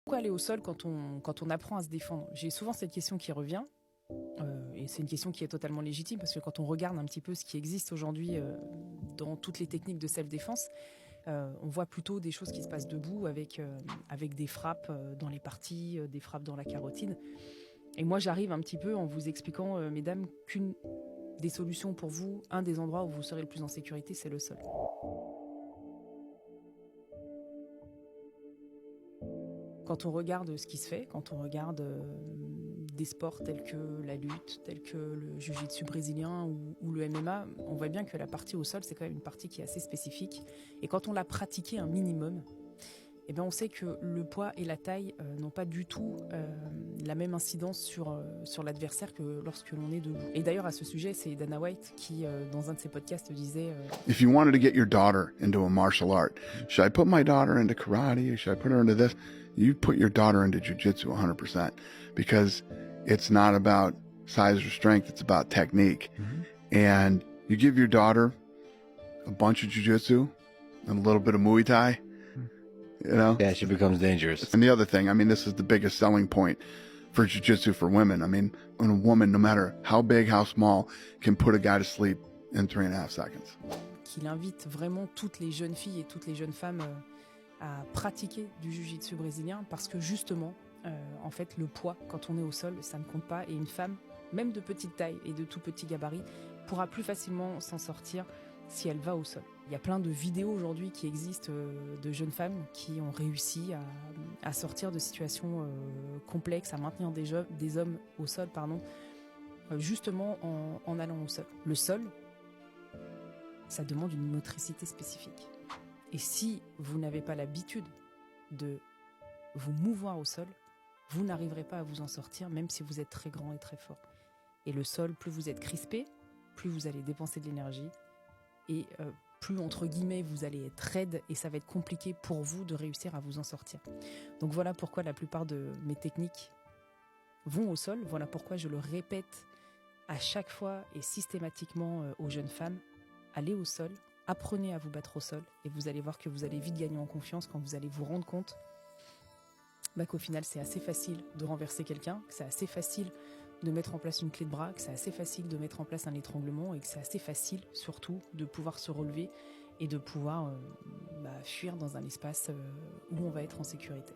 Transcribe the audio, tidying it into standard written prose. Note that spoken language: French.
Pourquoi aller au sol quand on apprend à se défendre? J'ai souvent cette question qui revient, et c'est une question qui est totalement légitime parce que quand on regarde un petit peu ce qui existe aujourd'hui, dans toutes les techniques de self-défense, on voit plutôt des choses qui se passent debout avec des frappes, dans les parties, des frappes dans la carotide. Et moi, j'arrive un petit peu en vous expliquant, mesdames, qu'une des solutions pour vous, un des endroits où vous serez le plus en sécurité, c'est le sol. Quand on regarde ce qui se fait, quand on regarde des sports tels que la lutte, tels que le jiu-jitsu brésilien ou le MMA, on voit bien que la partie au sol, c'est quand même une partie qui est assez spécifique. Et quand on l'a pratiqué un minimum, eh ben on sait que le poids et la taille n'ont pas du tout la même incidence sur l'adversaire que lorsque l'on est debout. Et d'ailleurs, à ce sujet, c'est Dana White qui, dans un de ses podcasts, disait If you wanted to get your daughter into a martial art, should I put my daughter into karate or should I put her into this? You put your daughter into jiu-jitsu 100% because it's not about size or strength, it's about technique. And you give your daughter a bunch of jiu-jitsu and a little bit of Muay Thai, you know? Yeah, she becomes dangerous. And the other thing, I mean, this is the biggest selling point for jiu-jitsu for women. I mean, when a woman, no matter how big, how small, can put a guy to sleep in 3.5 seconds. qu'il invite vraiment toutes les jeunes filles et toutes les jeunes femmes à pratiquer du jiu-jitsu brésilien parce que justement, en fait, le poids, quand on est au sol, ça ne compte pas. Et une femme, même de petite taille et de tout petit gabarit, pourra plus facilement s'en sortir si elle va au sol. Il y a plein de vidéos aujourd'hui qui existent de jeunes femmes qui ont réussi à sortir de situations complexes, à maintenir des hommes au sol, justement en allant au sol. Le sol, ça demande une motricité spécifique. Et si vous n'avez pas l'habitude de vous mouvoir au sol, vous n'arriverez pas à vous en sortir, même si vous êtes très grand et très fort. Et le sol, plus vous êtes crispé, plus vous allez dépenser de l'énergie, et plus, entre guillemets, vous allez être raide, et ça va être compliqué pour vous de réussir à vous en sortir. Donc voilà pourquoi la plupart de mes techniques vont au sol, voilà pourquoi je le répète à chaque fois et systématiquement aux jeunes femmes, allez au sol, apprenez à vous battre au sol et vous allez voir que vous allez vite gagner en confiance quand vous allez vous rendre compte qu'au final c'est assez facile de renverser quelqu'un, que c'est assez facile de mettre en place une clé de bras, que c'est assez facile de mettre en place un étranglement et que c'est assez facile surtout de pouvoir se relever et de pouvoir fuir dans un espace où on va être en sécurité.